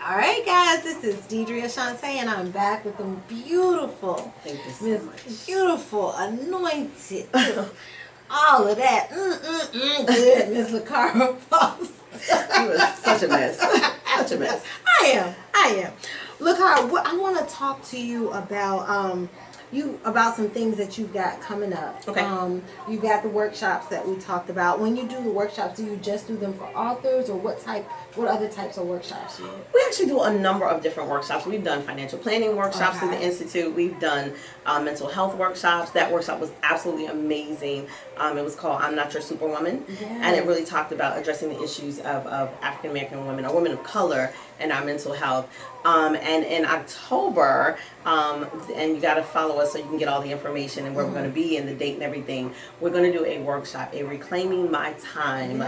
All right, guys, this is Deidre Ashante, and I'm back with the beautiful, Thank you so Miss much. Beautiful, anointed, all of that, good, Miss Lakara Foster. You was such a mess. Such a mess. I am. Lakara, I want to talk to you about about some things that you've got coming up. Okay. You've got the workshops that we talked about. When you do the workshops, do you just do them for authors, or what other types of workshops do you do? We actually do a number of different workshops. We've done financial planning workshops through the Institute. We've done mental health workshops. That workshop was absolutely amazing. It was called I'm Not Your Superwoman. Yes. And it really talked about addressing the issues of African American women or women of color and our mental health. And in October, and you got to follow us so you can get all the information and where we're going to be and the date and everything. We're going to do a workshop, a Reclaiming My Time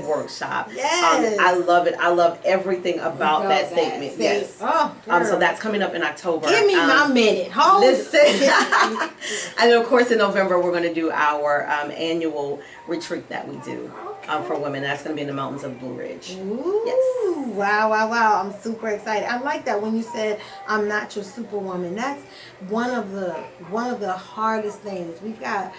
workshop. Yes. I love it. I love everything about that statement. Yes. Oh, so that's coming up in October. Give me my minute. Hold listen. And of course, in November, we're going to do our annual retreat that we do for women. That's going to be in the mountains of Blue Ridge. Ooh, yes. Wow. I'm super excited. I like that when you said I'm not your superwoman. That's one of the hardest things. We've got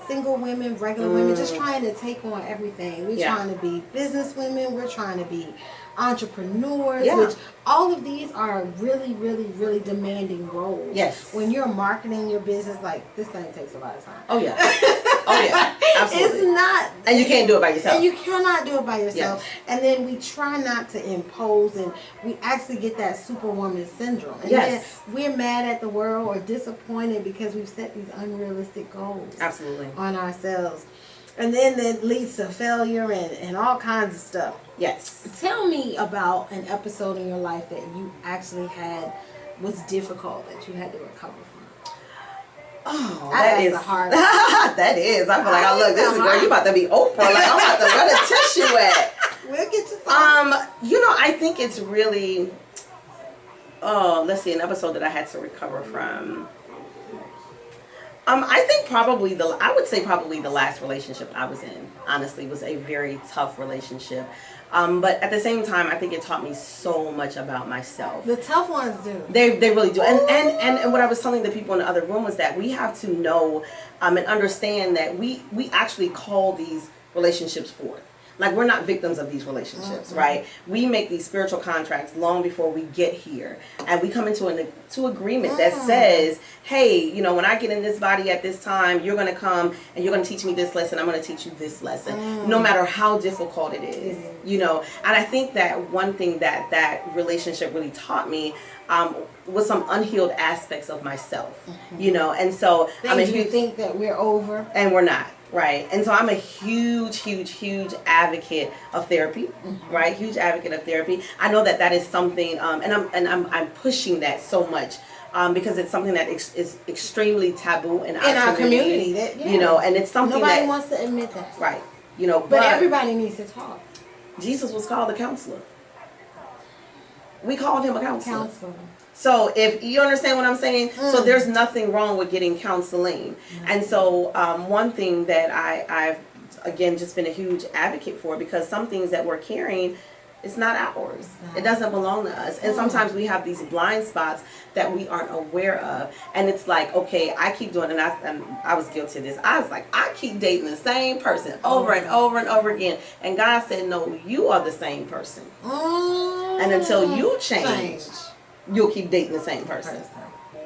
single women, regular women, just trying to take on everything. We're trying to be business women. We're trying to be entrepreneurs, which all of these are really, really, really demanding roles. Yes. When you're marketing your business, like, this thing takes a lot of time. Oh yeah. Oh yeah. Absolutely. It's not. And you can't do it by yourself. And you cannot do it by yourself. Yes. And then we try not to impose, and we actually get that superwoman syndrome. And then we're mad at the world or disappointed because we've set these unrealistic goals. Absolutely. On ourselves. And then that leads to failure and all kinds of stuff. Yes. Tell me about an episode in your life that you actually had was difficult, that you had to recover from. Oh, that is hard. That is. I feel like this is girl. You about to be Oprah. Like I'm about to run a tissue at. We'll get you some. I think it's really. Let's see, an episode that I had to recover from. I think I would say probably the last relationship I was in, honestly, was a very tough relationship. But at the same time, I think it taught me so much about myself. The tough ones do. They really do. And what I was telling the people in the other room was that we have to know and understand that we actually call these relationships forth. Like, we're not victims of these relationships, right? We make these spiritual contracts long before we get here. And we come into an agreement that says, hey, when I get in this body at this time, you're going to come and you're going to teach me this lesson. I'm going to teach you this lesson, no matter how difficult it is, And I think that one thing that relationship really taught me was some unhealed aspects of myself, And so you think that we're over. And we're not. Right. And so I'm a huge advocate of therapy, right? Huge advocate of therapy. I know that is something, and I'm pushing that so much, because it's something that is extremely taboo in our community. And it's something nobody wants to admit that. Right. But everybody needs to talk. Jesus was called a counselor. We called him a counselor. So if you understand what I'm saying, so there's nothing wrong with getting counseling. And so one thing that I've again just been a huge advocate for, because some things that we're carrying, it's not ours. It doesn't belong to us. And sometimes we have these blind spots that we aren't aware of. And it's like, okay, I keep doing, and I was guilty of this. I was like, I keep dating the same person over and over and over again. And God said, no, you are the same person. And until you change, you'll keep dating the same person.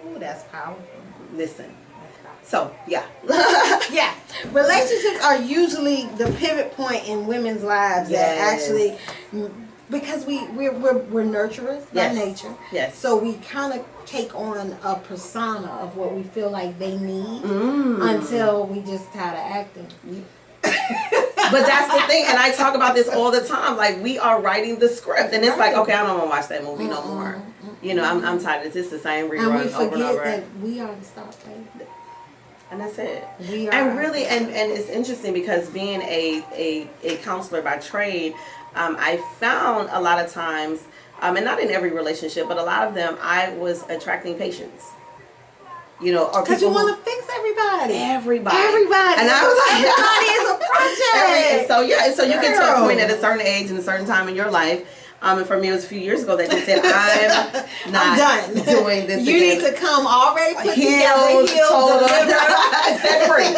Ooh, that's powerful. Listen. So, yeah. Yeah. Relationships are usually the pivot point in women's lives that actually, because we're nurturers by nature. Yes. So we kind of take on a persona of what we feel like they need until we just tired of acting. But that's the thing, and I talk about this all the time. Like, we are writing the script, and it's like, okay, I don't want to watch that movie no more. I'm tired. It's just the same rerun over and over. And we forget that we are the stop playing. And that's it. We are. And really, and it's interesting because being a counselor by trade, I found a lot of times, and not in every relationship, but a lot of them, I was attracting patients. Or because you want to fix everybody. Everybody. And I was like, everybody is a project. So you get to a point at a certain age and a certain time in your life And for me, it was a few years ago that they said, I'm not done doing this You again. need to come already put Healed, together, total, set free.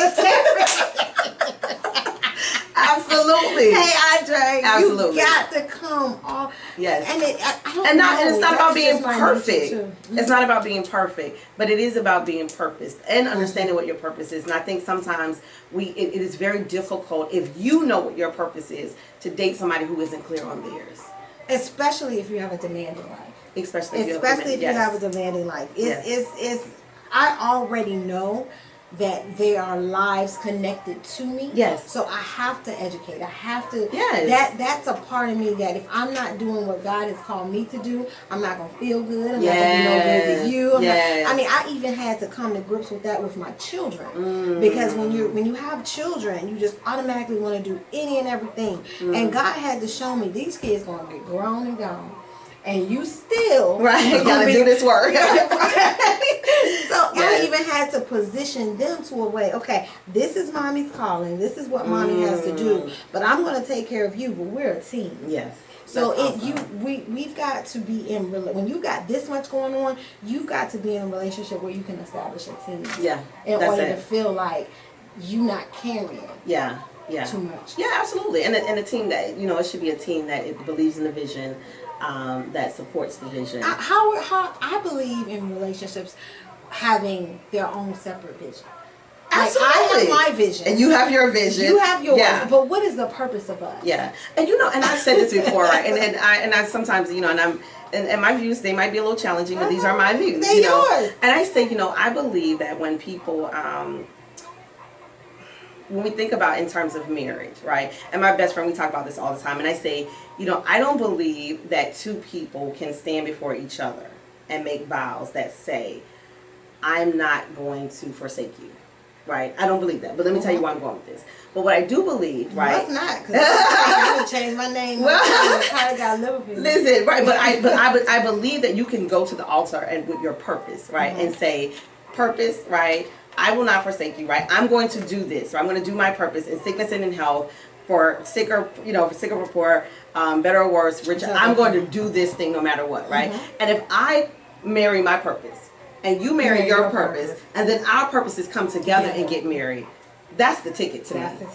Absolutely. Hey, Andre, Absolutely. you got to come off. Yes. And I don't and know. it's not about being That's just my perfect. nature, too. It's not about being perfect, but it is about being purposed and understanding what your purpose is. And I think sometimes it is very difficult, if you know what your purpose is, to date somebody who isn't clear on theirs. Especially if you have a demanding life. Especially if you have a demanding life. I already know that there are lives connected to me. Yes. So I have to educate. I have to. Yes. That's a part of me that if I'm not doing what God has called me to do, I'm not gonna feel good. I'm Yes. not gonna be no good to you. Yes. I even had to come to grips with that with my children. Because when you have children, you just automatically want to do any and everything. And God had to show me these kids gonna get grown and gone. And you still gotta do this work. So I even had to position them to a way. Okay, this is mommy's calling. This is what mommy has to do. But I'm going to take care of you. But we're a team. Yes. So we've got to be in when you got this much going on, you've got to be in a relationship where you can establish a team. Yeah. In order to feel like you not carrying. Yeah. Yeah. Too much. Yeah, absolutely. And a team that it should be a team that it believes in the vision. That supports the vision. How I believe in relationships having their own separate vision. Absolutely. Like I have my vision. And you have your vision. You have yours. Yeah. But what is the purpose of us? Yeah. And and I've said this before, right? And I sometimes, and my views, they might be a little challenging, but these are my views. They're yours. And I say, I believe that when people when we think about in terms of marriage, right? And my best friend, we talk about this all the time. And I say, I don't believe that two people can stand before each other and make vows that say, I'm not going to forsake you, right? I don't believe that. But let me tell you why I'm going with this. But what I do believe, right? That's not, because I would change my name. Listen, right? But I believe that you can go to the altar and with your purpose, right? And say, purpose, right? I will not forsake you, right? I'm going to do this, right? I'm going to do my purpose in sickness and in health, for sicker, for sicker or poor, better or worse, rich. I'm going to do this thing no matter what, right? And if I marry my purpose and you marry your purpose, and then our purposes come together and get married, that's the ticket to me. That's the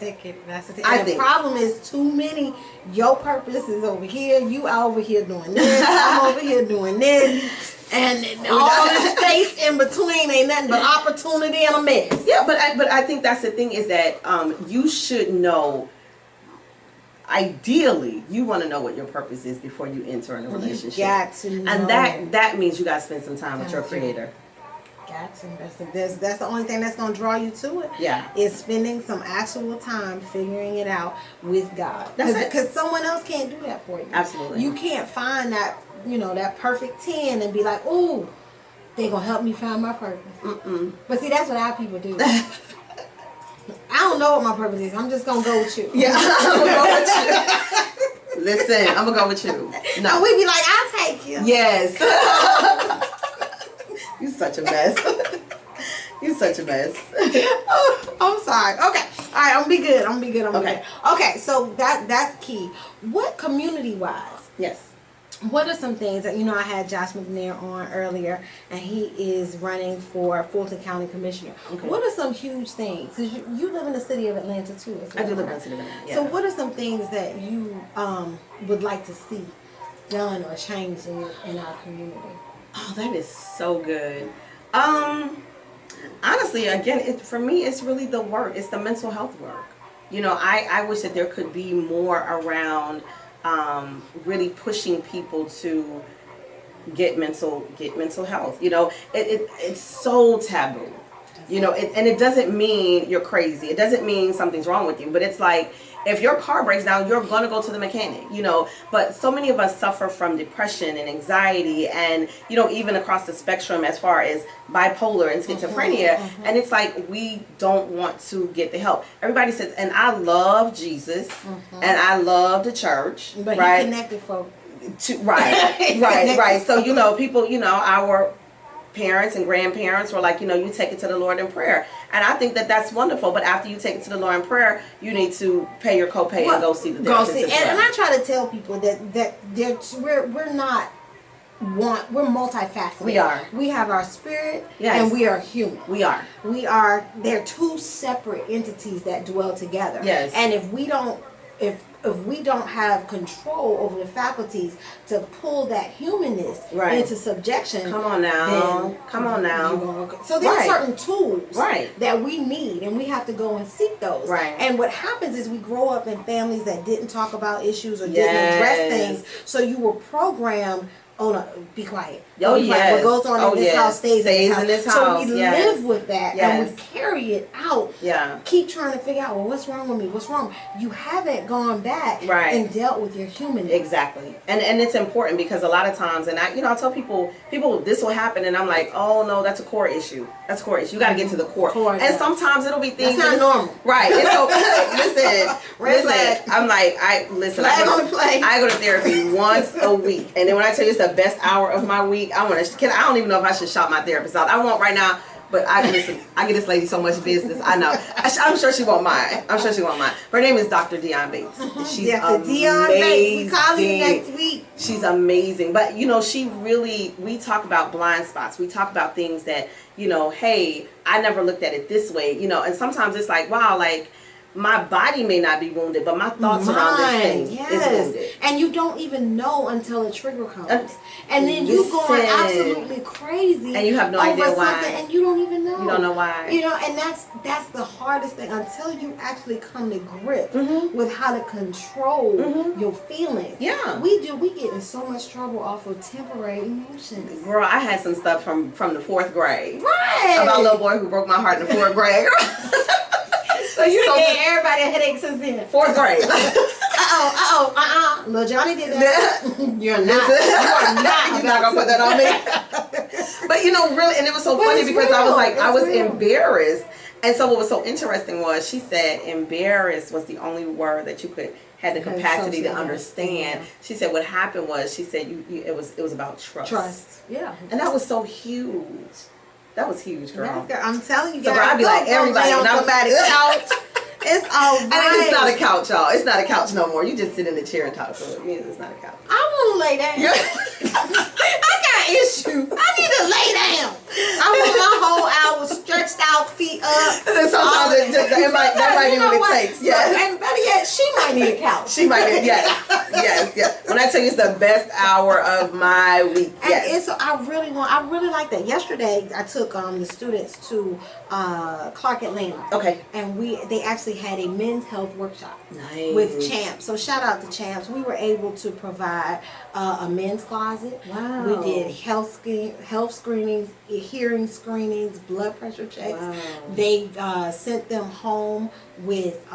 ticket. And the problem is too many. Your purpose is over here. You are over here doing this. I'm over here doing this. And all this space in between ain't nothing but opportunity and a mess. Yeah, but I think that's the thing is that you should know. Ideally, you want to know what your purpose is before you enter in a relationship. You got to know. And that means you got to spend some time with your Creator. Got to. That's the only thing that's going to draw you to it. Yeah. Is spending some actual time figuring it out with God. That's it. Because someone else can't do that for you. Absolutely. You can't find that, that perfect 10 and be like, ooh, they're going to help me find my purpose. But see, that's what our people do. I don't know what my purpose is. I'm just going to go with you. Yeah, I'm going to go with you. Listen, I'm going to go with you. No. And we be like, I'll take you. Yes. You such a mess. You such a mess. I'm sorry. Okay. All right. I'm gonna be good. Okay. Okay. So that's key. What community-wise? Yes. What are some things that I had Josh McNair on earlier, and he is running for Fulton County Commissioner. Okay. What are some huge things? Because you live in the city of Atlanta too. As well, I do live in the city of Atlanta. Yeah. So what are some things that you would like to see done or changed in our community? Oh, that is so good. Honestly, again, for me, it's really the work. It's the mental health work. I wish that there could be more around really pushing people to get mental health. It's so taboo. And it doesn't mean you're crazy. It doesn't mean something's wrong with you. But it's like, if your car breaks down, you're going to go to the mechanic, But so many of us suffer from depression and anxiety and, even across the spectrum as far as bipolar and schizophrenia. And it's like, we don't want to get the help. Everybody says, and I love Jesus and I love the church. But right? He connected folks. Right. So, people, our parents and grandparents were like, you know, you take it to the Lord in prayer. And I think that that's wonderful. But after you take it to the Lord in prayer, you need to pay your copay and go see the therapist. And I try to tell people that we're not we're multifaceted. We are. We have our spirit, yes, and we are human. We are. They're two separate entities that dwell together. Yes. And if we don't have control over the faculties to pull that humanness into subjection, come on now. So there are certain tools right. that we need, and we have to go and seek those. Right. And what happens is we grow up in families that didn't talk about issues or didn't address things, so you were programmed. Oh no! Be quiet. Oh yes. What goes on in this house stays in this house. So we live with that and we carry it out. Yeah. Keep trying to figure out, well, what's wrong with me? What's wrong? You haven't gone back and dealt with your humanness. Exactly. And it's important because a lot of times, and I tell people this will happen, and I'm like, oh no, that's a core issue. That's a core issue. You got to get to the core. And sometimes it'll be things that's not normal. Right. It's okay. Listen. I'm like, I go to therapy once a week, and then when I tell you it's the best hour of my week, I don't even know if I should shout my therapist out. I won't right now, but I give this lady so much business. I know. I'm sure she won't mind. Her name is Dr. Dion Bates. She's amazing. Dion Bates. We call you next week. She's amazing. But we talk about blind spots. We talk about things that, hey, I never looked at it this way, and sometimes it's like, wow, like, my body may not be wounded, but my thoughts around this thing is wounded. And you don't even know until a trigger comes. And then you go absolutely crazy. And you have no idea why. And you don't even know. You don't know why. And that's the hardest thing until you actually come to grips with how to control your feelings. Yeah. We get in so much trouble off of temporary emotions. Girl, I had some stuff from the 4th grade. Right. About a little boy who broke my heart in the 4th grade. So you gave everybody a headache since then. 4th grade. Little Johnny did that. You're not gonna put that on me. But really, and it was so funny because I was embarrassed. And so what was so interesting was she said embarrassed was the only word that you had the capacity to understand. Yeah. She said what happened was it was about trust. Trust. Yeah. And that was so huge. That was huge, girl. I'm telling you guys. So I'd be like, everybody on somebody's couch. It's all right. And it's not a couch, y'all. It's not a couch no more. You just sit in the chair and talk. So it means it's not a couch. I want to lay down. I got issues. I need to lay down. I want my whole hour stretched out, feet up. And then sometimes that might be what it takes. Yes. And better yet, she might need a couch. She might need, yes. When I tell you it's the best hour of my week. Yes. And I really like that. Yesterday, I took the students to Clark Atlanta. Okay. And they actually had a men's health workshop. Nice. With Champs. So shout out to Champs. We were able to provide a men's closet. Wow. We did health screenings, hearing screenings, blood pressure checks. Wow. They sent them home with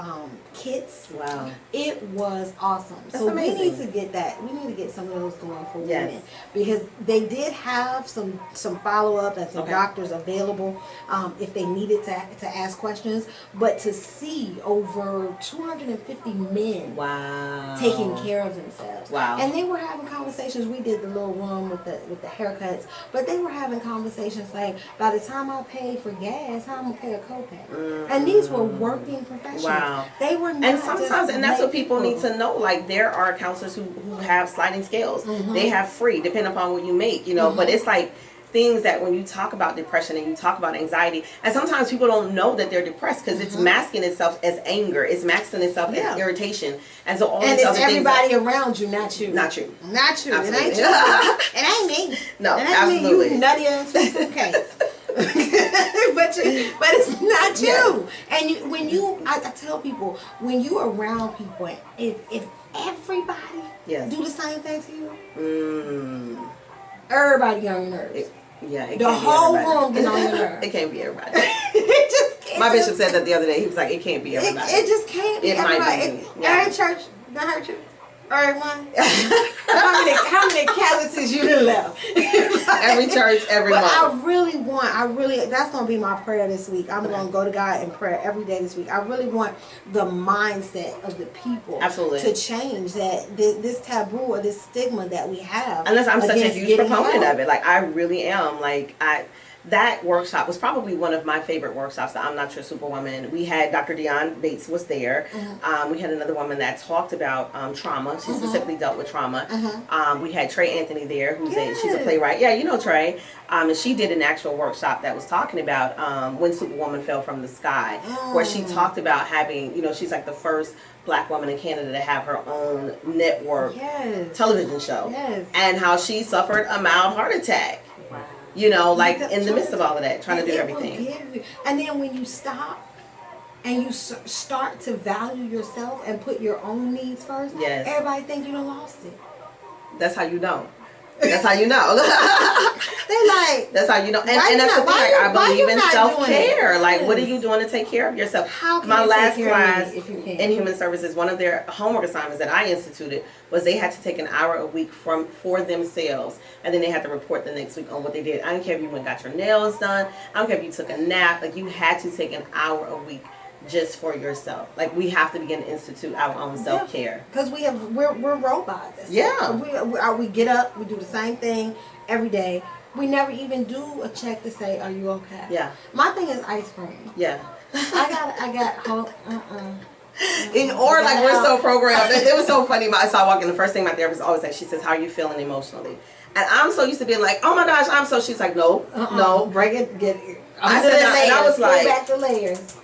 kits. Wow. It was awesome. That's so amazing. we need to get that. We need to get some of those going for women because they did have some follow-up and some doctors available if they needed to ask questions. But to see over 250 men taking care of themselves. Wow. And they were having conversations. We did the little room with the haircuts, but they were having conversations like, by the time I pay for gas, how am I gonna pay a copay? And these were working professionals. Wow. They were not. And sometimes, and that's what people need to know. Like, there are counselors who have sliding scales. They have free, depending upon what you make, But it's like things that when you talk about depression and you talk about anxiety, and sometimes people don't know that they're depressed because it's masking itself as anger, it's masking itself as irritation, and so all these other things. And it's everybody around you, not you. Not you. Not you. Absolutely. It ain't you. It ain't me. No, it ain't absolutely. Me. You nutty ass case. but it's not you. And when I tell people, when you around people, if everybody do the same thing to you, everybody get on your nerves. The whole room get on your nerves. It can't be everybody. It just can't. My bishop said that the other day. He was like, it can't be everybody. It just can't be everybody. Might be. Every church, not her church. Everyone? how many calluses you done left? Every church, every month. That's going to be my prayer this week. I'm going to go to God in prayer every day this week. I really want the mindset of the people to change that this taboo or this stigma that we have. Unless I'm such a huge proponent of it. Like, I really am. Like, that workshop was probably one of my favorite workshops. I'm Not Your Superwoman. We had Dr. Dionne Bates was there. We had another woman that talked about trauma. She specifically dealt with trauma. We had Trey Anthony there, she's a playwright. Yeah, you know Trey. And she did an actual workshop that was talking about When Superwoman Fell from the Sky, where she talked about having, she's like the first Black woman in Canada to have her own network television show, and how she suffered a mild heart attack. Like in the midst of all of that, trying to do everything. And then when you stop and you start to value yourself and put your own needs first, everybody think you done lost it. That's how you know. That's how you know. They like. That's how you know. And that's the thing. I believe in self-care. Like, what are you doing to take care of yourself? How can My you last take care class of me if you can? in human services, one of their homework assignments that I instituted was they had to take an hour a week for themselves, and then they had to report the next week on what they did. I don't care if you went and got your nails done. I don't care if you took a nap. Like, you had to take an hour a week just for yourself. Like, we have to begin to institute our own self-care. Because we're robots. Yeah. We get up, we do the same thing every day. We never even do a check to say, are you okay? Yeah. My thing is ice cream. Yeah. I got home. Like, we're so programmed. It was so funny. I saw walking. The first thing my therapist always says, she says, "How are you feeling emotionally?" And I'm so used to being like, "Oh my gosh, I'm so." She's like, "No, no, break it, get it." I said that, and I was like, back the layers.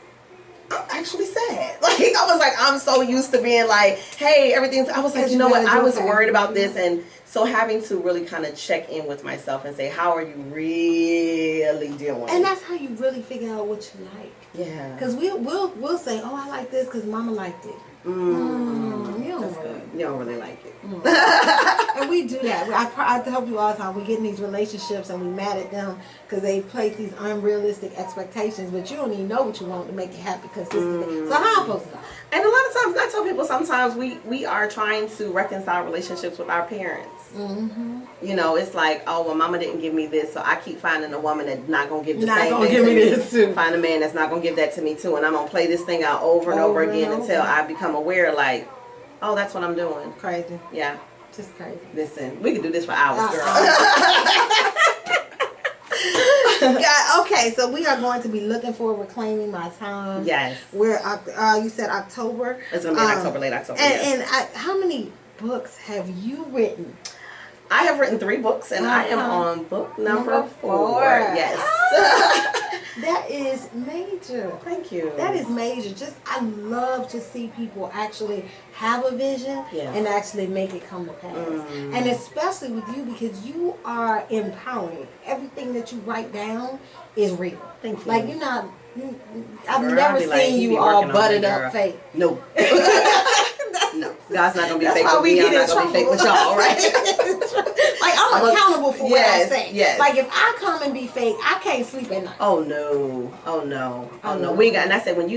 I'm actually sad. Like, I was like, I'm so used to being like, hey, everything's. I was like, you know what? I was worried about this, and so having to really kind of check in with myself and say, how are you really doing? And that's how you really figure out what you like. Yeah. Because we'll say, oh, I like this because Mama liked it. You don't really like it. And we do that. I tell people all the time, we get in these relationships and we mad at them because they place these unrealistic expectations, but you don't even know what you want to make you happy consistently. So how am I supposed to know? And a lot of times, I tell people, sometimes we are trying to reconcile relationships with our parents. It's like, oh, well, Mama didn't give me this, so I keep finding a woman that's not going to give the same thing to me. This too. Find a man that's not going to give that to me too, and I'm going to play this thing out over and over again until I become aware, like, oh, that's what I'm doing. Crazy. Yeah. Just crazy. Listen, we could do this for hours, girl. Yeah, okay, so we are going to be looking for Reclaiming My Time. Yes. Where you said October. It's going to be October, late October. And how many books have you written? I have written 3 books, and I am on book number 4. Yes. That is major. Thank you. That is major. I love to see people actually have a vision and actually make it come to pass. And especially with you, because you are empowering. Everything that you write down is real. Thank you. Like, you're not. I've never seen you all buttered up fake. No. No. God's not going to be fake with me. I'm not going to be fake with y'all, right? Like, I'm accountable for what I say. Yes. Like, if I come and be fake, I can't sleep at night. Oh no. We ain't got, and I said, when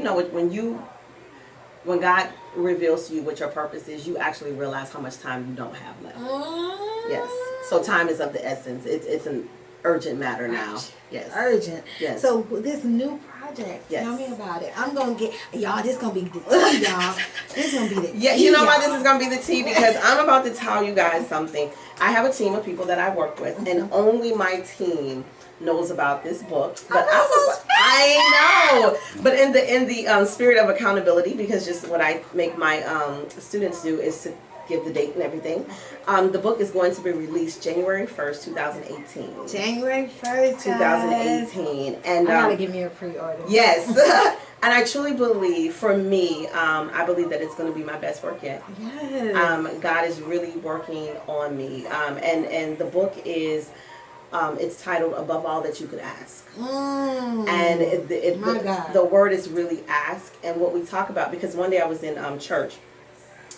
God reveals to you what your purpose is, you actually realize how much time you don't have left. Yes. So time is of the essence. It's an urgent matter now. Yes. Urgent. Yes. So this new project, tell me about it. I'm gonna get y'all. This gonna be the tea, y'all. This gonna be the tea. Yeah, you know why this is gonna be the tea? Because I'm about to tell you guys something. I have a team of people that I work with, and only my team knows about this book. But I know. But in the spirit of accountability, because just what I make my students do is to give the date and everything. The book is going to be released January 1st, 2018. January 1st, 2018. And I gotta give me a pre-order. Yes. And I truly believe, for me, I believe that it's going to be my best work yet. Yes. God is really working on me. And the book is, it's titled Above All That You Could Ask. And the word is really ask. And what we talk about, because one day I was in church,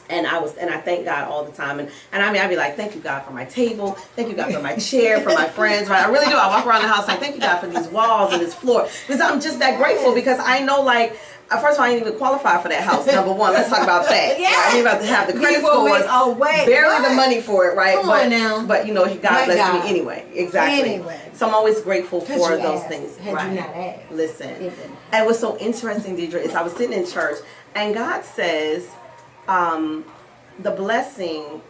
And I thank God all the time. And I mean, I'd be like, thank you, God, for my table. Thank you, God, for my chair, for my friends. Right? I really do. I walk around the house like, thank you, God, for these walls and this floor. Because I'm just that grateful, because I know, like, first of all, I didn't even qualify for that house. Number one, let's talk about that. Yeah. Right? I ain't about to have the credit scores, barely the money for it, right? Come on now. But you know, God blessed me anyway. Exactly. Anyway. So I'm always grateful for those things. Had right. you not asked. Listen. And what's so interesting, Deidre, is I was sitting in church, and God says, the blessing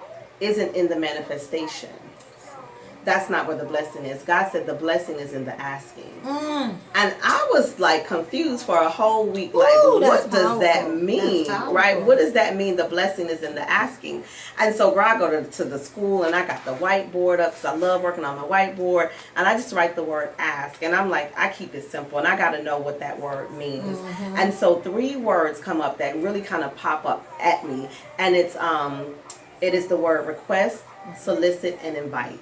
isn't in the manifestation. That's not where the blessing is. God said the blessing is in the asking. And I was like confused for a whole week. Like, what does that mean? Right? What does that mean? The blessing is in the asking. And so I go to the school, and I got the whiteboard up because I love working on my whiteboard. And I just write the word ask. And I'm like, I keep it simple, and I got to know what that word means. And so 3 words come up that really kind of pop up at me. And it is the word request, solicit, and invite.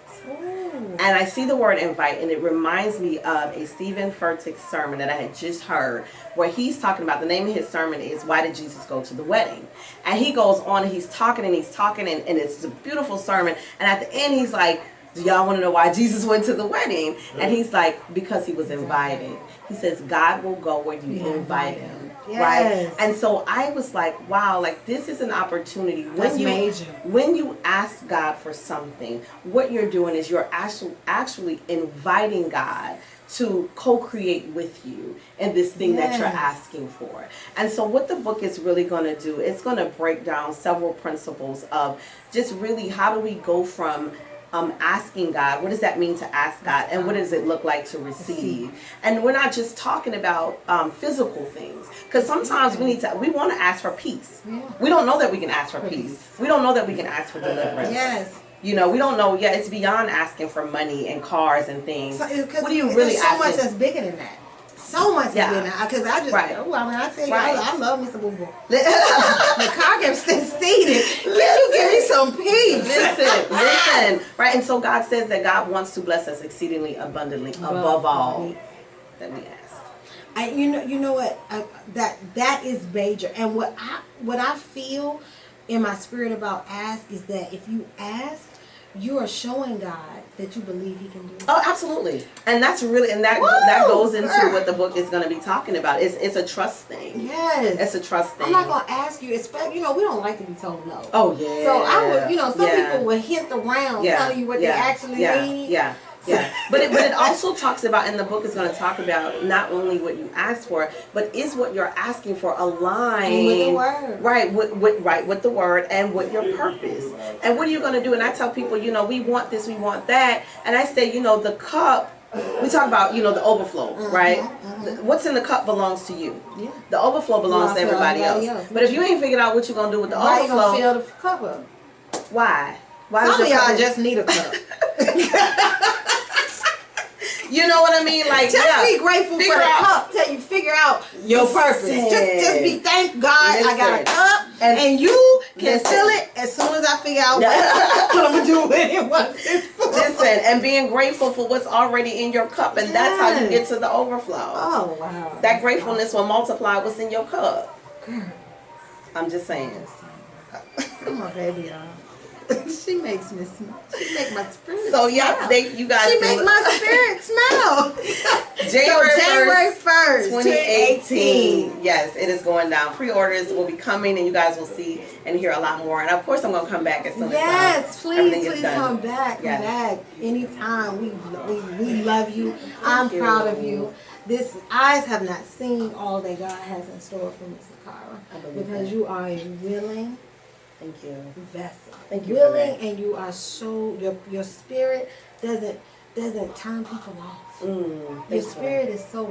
And I see the word invite, and it reminds me of a Stephen Furtick sermon that I had just heard, where he's talking about, the name of his sermon is Why Did Jesus Go to the Wedding? And he goes on, and he's talking, and it's a beautiful sermon. And at the end, he's like, do y'all want to know why Jesus went to the wedding? And he's like, because he was invited. He says, God will go where you invite him. Yes. Right? And so I was like, wow, like this is an opportunity. When you ask God for something, what you're doing is you're actually inviting God to co-create with you in this thing that you're asking for. And so what the book is really going to do, it's going to break down several principles of just really how do we go from asking God, what does that mean to ask God, and what does it look like to receive? And we're not just talking about physical things, because sometimes we want to ask for peace. We don't know that we can ask for peace. We don't know that we can ask for deliverance. Yes. You know, we don't know. Yeah, it's beyond asking for money and cars and things. What are you really asking? So much that's bigger than that. So much bigger than that. Because I just, I tell you, I love me some boo-boo. The car gets seated. Can you give me some peace? Listen. Right, and so God says that God wants to bless us exceedingly abundantly above all that we ask. You know what? That is major. And what I feel in my spirit about ask is that if you ask, you are showing God that you believe He can do it. Oh, absolutely. And that's really, and that goes into what the book is going to be talking about. It's a trust thing. Yes. It's a trust thing. I'm not going to ask you, especially, we don't like to be told no. Oh, yeah. So I would, some people will hint around telling you what they actually need. Yeah. But it also talks about, and the book is going to talk about not only what you ask for, but is what you're asking for aligned with the word, right? With the word and with your purpose. And what are you going to do? And I tell people, we want this, we want that, and I say, the cup. We talk about, the overflow, right? What's in the cup belongs to you. Yeah. The overflow belongs to everybody else. But if you ain't figured out what you're going to do with the overflow, you going to fill the cup up? Why? Some of y'all just need a cup. You know what I mean? Like, just be grateful for the cup till you figure out your purpose. Just be thank God I got a cup, and you can fill it as soon as I figure out what I'm doing and what it's for. Listen, and being grateful for what's already in your cup, and that's how you get to the overflow. Oh, wow. That gratefulness will multiply what's in your cup. Girl. I'm just saying. Come on, baby, y'all. She makes me smile. She make my spirit smile. You guys. She make my spirit smile. January 1st, 2018. Yes, it is going down. Pre-orders will be coming, and you guys will see and hear a lot more. And of course, I'm going to come back as soon as please come back. Come back anytime. We love you. I'm proud of you. Eyes have not seen all that God has in store for Miss Lakara, because you are a willing. Thank you. Vessel. Thank you. Willing, and you are so your spirit doesn't turn people off. Your spirit is so